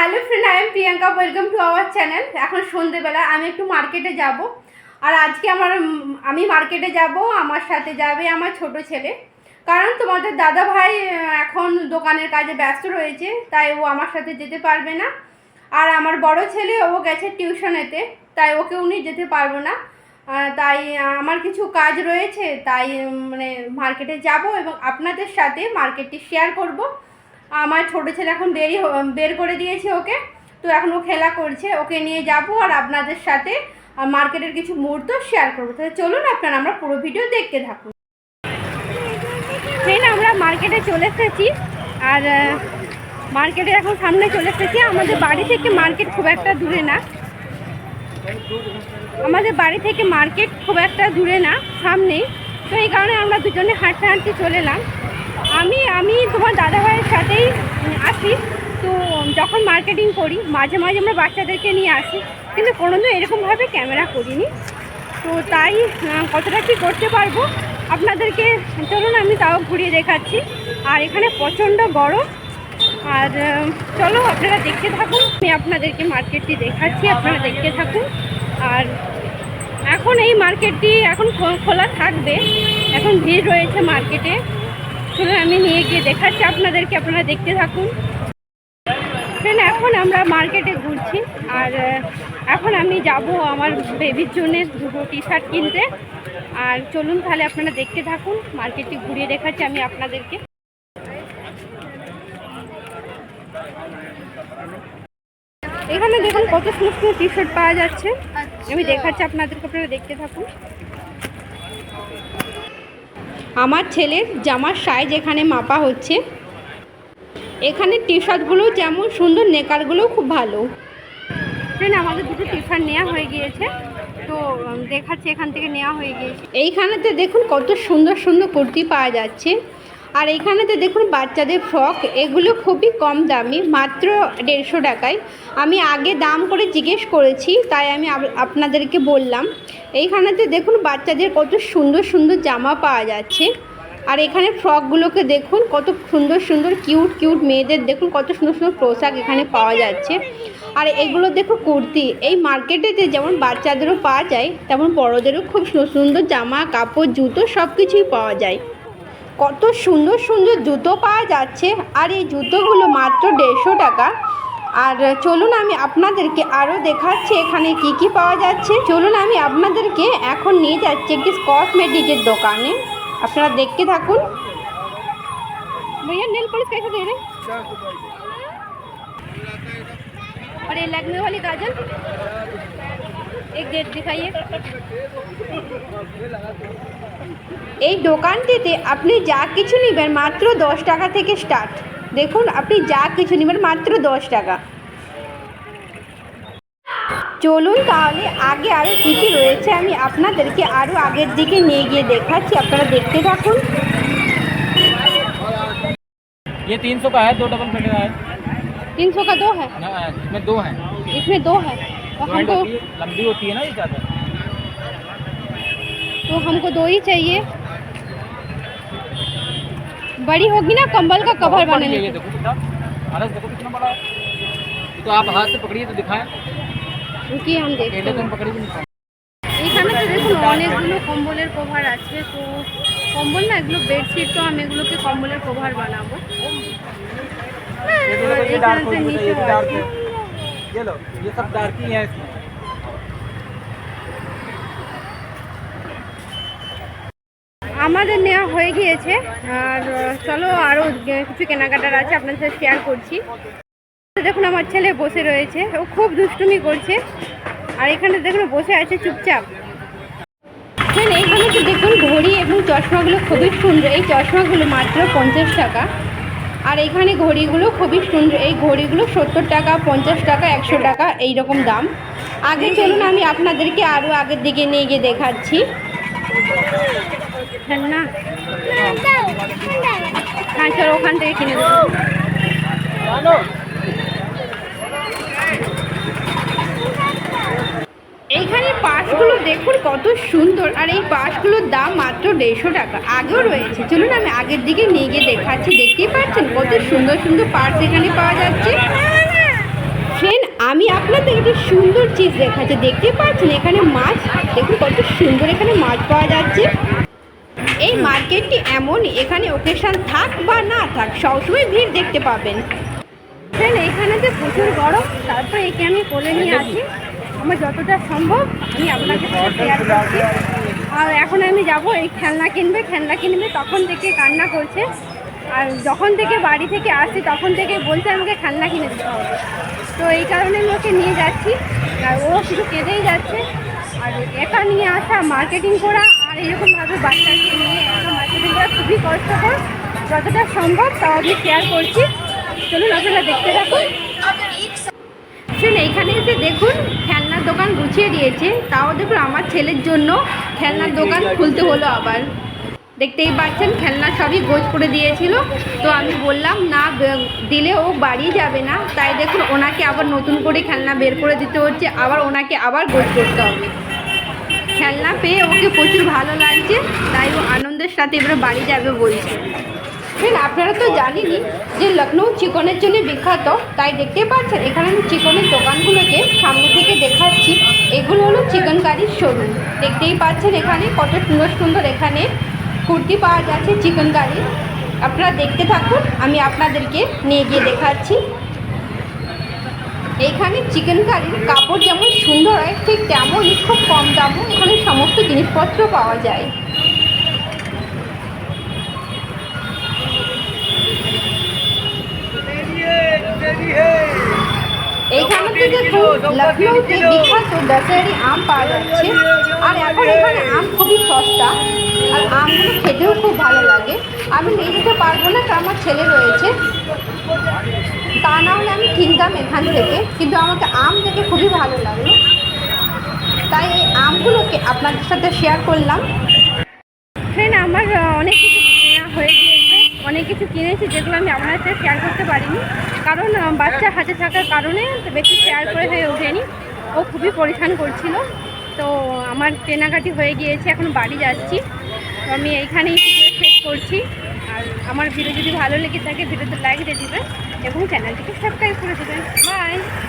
Hello friend, I am Priyanka. Welcome to our channel. এখন সন্ধেবেলা আমি একটু মার্কেটে যাব, আর আজকে আমি মার্কেটে যাব, আমার সাথে যাবে আমার ছোট ছেলে। কারণ তোমাদের দাদা ভাই এখন দোকানের কাজে ব্যস্ত রয়েছে, তাই ও আমার সাথে যেতে পারবে না। আর আমার বড় ছেলে ও গেছে টিউশনেতে, তাই ওকে উনি যেতে পারবো না। তাই আমার কিছু কাজ রয়েছে, তাই মার্কেটে যাব এবং আপনাদের সাথে মার্কেটটি শেয়ার করব। আমার ছোটো ছেলে এখন বের করে দিয়েছে ওকে, তো এখন ও খেলা করছে, ওকে নিয়ে যাব আর আপনাদের সাথে মার্কেটের কিছু মুহূর্ত শেয়ার করবো। তাহলে চলুন আপনারা আমরা পুরো ভিডিও দেখতে থাকুন। ট্রেন আমরা মার্কেটে চলে এসেছি, আর মার্কেটে এখন সামনে চলে এসেছি। আমাদের বাড়ি থেকে মার্কেট খুব একটা দূরে না, সামনেই। তো এই কারণে আমরা দুজনে হাঁটতে হাঁটতে চলে এলাম। আমি তোমার দাদা ভাইয়ের সাথেই আসি, তো যখন মার্কেটিং করি মাঝে মাঝে আমরা বাচ্চাদেরকে নিয়ে আসি, কিন্তু কোনোদিন এরকমভাবে ক্যামেরা করিনি। তো তাই কতটা কী করতে পারবো আপনাদেরকে চলুন আমি তাও ঘুরিয়ে দেখাচ্ছি। আর এখানে প্রচণ্ড গরম, আর চলো আপনারা দেখতে থাকুন। আমি আপনাদেরকে মার্কেটটি দেখাচ্ছি, আপনারা দেখতে থাকুন। আর এখন এই মার্কেটটি এখন খোলা থাকবে, এখন ভিড় রয়েছে মার্কেটে। চলুন আমি নিয়ে গিয়ে দেখাচ্ছি আপনাদেরকে, আপনারা দেখতে থাকুন। এখন আমরা মার্কেটে ঘুরছি, আর এখন আমি যাব আমার বেবির জন্য দুটো টি শার্ট কিনতে। আর চলুন তাহলে আপনারা দেখতে থাকুন, মার্কেটটি ঘুরিয়ে দেখাচ্ছি আমি আপনাদেরকে। এখানে দেখুন কত সুন্দর সুন্দর টি শার্ট পাওয়া যাচ্ছে, আমি দেখাচ্ছি আপনাদেরকে, আপনারা দেখতে থাকুন। আমার ছেলের জামার সাইজ এখানে মাপা হচ্ছে। এখানে টি শার্টগুলো যেমন সুন্দর, নেকারগুলোও খুব ভালো। ফ্রেন্ড, আমাদের দুটো টি শার্ট নেওয়া হয়ে গিয়েছে, তো দেখাচ্ছি এখান থেকে নেওয়া হয়ে গিয়েছে। এইখানেতে দেখুন কত সুন্দর সুন্দর কুর্তি পাওয়া যাচ্ছে। আর এইখানেতে দেখুন বাচ্চাদের ফ্রক, এগুলো খুবই কম দামি, মাত্র 150 টাকায়। আমি আগে দাম করে জিজ্ঞেস করেছি, তাই আমি আপনাদেরকে বললাম। এইখানেতে দেখুন বাচ্চাদের কত সুন্দর সুন্দর জামা পাওয়া যাচ্ছে। আর এখানে ফ্রকগুলোকে দেখুন কত সুন্দর সুন্দর কিউট কিউট মেয়েদের দেখুন কত সুন্দর সুন্দর পোশাক এখানে পাওয়া যাচ্ছে। আর এগুলো দেখো কুর্তি, এই মার্কেটেতে যেমন বাচ্চাদেরও পাওয়া যায়, তেমন বড়োদেরও খুব সুন্দর সুন্দর জামা কাপড় জুতো সব কিছুই পাওয়া যায়। কত সুন্দর সুন্দর জুতো পাওয়া যাচ্ছে, আর এই জুতোগুলো মাত্র 150 টাকা। আর চলুন আমি আপনাদেরকে আরও দেখাচ্ছি এখানে কি কি পাওয়া যাচ্ছে। চলুন আমি আপনাদেরকে এখন নিয়ে যাচ্ছি একটি কসমেটিকের দোকানে, আপনারা দেখতে থাকুন। भैया नेल पॉलिश कैसे दे रहे हैं? और ये लगने वाली काजल एक डेट दिखाइए। এই দোকানটিতে আপনি যা কিছু নেবেন মাত্র 10 টাকা থেকে স্টার্ট। দেখুন আপনি যা কিছু নেবেন মাত্র 10 টাকা। চলুন তাহলে আগে আরও কী কী রয়েছে আমি আপনাদেরকে আরও আগের দিকে নিয়ে গিয়ে দেখাচ্ছি, আপনারা দেখতে থাকুন। ये 300 का है, 2 डबल बेड का है। 300 का 2 है, इसमें 2 है। इसमें 2 है। तो हमको लंबी होती है ना ये ज़्यादा, तो हमको 2 ही चाहिए। बड़ी होगी ना कंबल का कवर बनाने ये देखो कितना, आरस देखो कितना बड़ा है। ये तो आप हाथ से पकड़िए तो दिखाएं, क्योंकि हम देखते केले तो हम पकड़ी भी नहीं पाएंगे। এখানে তো দেখুন অনেকগুলো কম্বলের কভার আছে। তো কম্বল না, এগুলো বেডশিট, তো আমি এগুলোকে কম্বলের কভার বানাবো। এখানে তো নিচে আছে, ये लो, ये सब डार्क ही है इसमें। আমাদের নেওয়া হয়ে গিয়েছে, আর চলো আরও কিছু কেনাকাটার আছে আপনাদের সাথে শেয়ার করছি। দেখুন আমার ছেলে বসে রয়েছে, ও খুব দুষ্টুমি করছে। আর এখানে দেখুন বসে আছে চুপচাপ। এইখানে তো দেখুন ঘড়ি এবং চশমাগুলো খুবই সুন্দর। এই চশমাগুলো মাত্র 50 টাকা। আর এখানে ঘড়িগুলো খুবই সুন্দর, এই ঘড়িগুলো 70 টাকা, 50 টাকা, 100 টাকা এইরকম দাম। আগে চলুন আমি আপনাদেরকে আরও আগের দিকে নিয়ে গিয়ে দেখাচ্ছি। না হ্যাঁ চলো ওখান থেকে কিনে দেবো। এইখানে পাশগুলো দেখুন কত সুন্দর, আর এই পাশগুলোর দাম মাত্র 150 টাকা। আগেও রয়েছে, চলুন আমি আগের দিকে নিয়ে গিয়ে দেখাচ্ছি। দেখতেই পাচ্ছেন কত সুন্দর সুন্দর পার্স এখানে পাওয়া যাচ্ছে। আমি আপনাদের একটি সুন্দর চিজ দেখাচ্ছি, দেখতে পাচ্ছেন এখানে মাছ, দেখুন কত সুন্দর এখানে মাছ পাওয়া যাচ্ছে। এই মার্কেটটি এমন, এখানে ওকেশন থাক বা না থাক সবসময় ভিড় দেখতে পাবেন। ফ্রেন্ড এখানে যে প্রচুর গরম, তারপরে একে আমি কোলে নিয়ে আসি, আমার যতটা সম্ভব আমি আপনাকে শেয়ার করছি। আর এখন আমি যাব এই খেলনা কিনবে, তখন থেকে কান্না করছে। আর যখন থেকে বাড়ি থেকে আসছি তখন থেকে বলছে আমাকে খেলনা কিনে দিতে হবে। তো এই কারণে আমি ওকে নিয়ে যাচ্ছি, আর ও শুধু কেঁদেই যাচ্ছে। আর একা নিয়ে আসা, মার্কেটিং করা, আর এরকমভাবে বাচ্চাকে নিয়ে একা মার্কেটিং করা খুবই কষ্টকর। যতটা সম্ভব তাও আমি শেয়ার করছি, চলুন আপনারা দেখতে থাকুন। এইখানে এসে দেখুন খেলনার দোকান গুছিয়ে দিয়েছে, তাও দেখুন আমার ছেলের জন্য খেলনার দোকান খুলতে হলো আবার। দেখতেই পাচ্ছেন খেলনা সবই গোছ করে দিয়েছিল, তো আমি বললাম না দিলে ও বাড়ি যাবে না, তাই দেখুন ওনাকে আবার নতুন করে খেলনা বের করে দিতে হচ্ছে, আবার ওনাকে আবার গোছ করতে হবে। খেলনা পেয়ে ওকে প্রচুর ভালো লাগছে, তাই ও আনন্দের সাথে এবারে বাড়ি যাবে বলছে। আপনারা তো জানেনই যে লখনৌ চিকনের জন্য বিখ্যাত, তাই দেখতে পাচ্ছেন এখানে আমি চিকনের দোকানগুলোকে সামনে থেকে দেখাচ্ছি। এগুলো হলো চিকেন কারির শোরুম। দেখতেই পাচ্ছেন এখানে কত সুন্দর সুন্দর এখানে কুর্তি পাওয়া যাচ্ছে চিকেন কারির। আপনারা দেখতে থাকুন, আমি আপনাদেরকে নিয়ে গিয়ে দেখাচ্ছি। এইখানে চিকেন কারির কাপড় যেমন সুন্দর হয়, ঠিক তেমনই খুব কম দামও এখানে সমস্ত জিনিসপত্র পাওয়া যায়। এইখানে তো দেখুন লখনৌতে বিখ্যাত দশেরি আম পাওয়া যাচ্ছে, আর এখন এখানে আম খুবই সস্তা, আর আমগুলো খেতেও খুব ভালো লাগে। আমি নিয়ে যেতে পারবো না, কারণ আমার ছেলে রয়েছে, তা না হলে আমি কিনতাম এখান থেকে, কিন্তু আমাকে আম দেখে খুবই ভালো লাগলো, তাই এই আমগুলোকে আপনাদের সাথে শেয়ার করলাম। ফ্রেন্ড আমার অনেক কিছু কেনা হয়ে গিয়েছে, অনেক কিছু কিনেছি যেগুলো আমি আপনার সাথে শেয়ার করতে পারিনি, কারণ বাচ্চা হাতে থাকার কারণে বেশি শেয়ার করে হয়ে ওঠেনি। ও খুবই পরিশ্রম করছিল। তো আমার কেনাকাটি হয়ে গিয়েছে, এখন বাড়ি যাচ্ছি। তো আমি এইখানেই ভিডিও শেষ করছি। আর আমার ভিডিও যদি ভালো লেগে থাকে ভিডিওতে লাইক দিয়ে দেবেন এবং চ্যানেলটিকে সাবস্ক্রাইব করে দেবেন। বাই।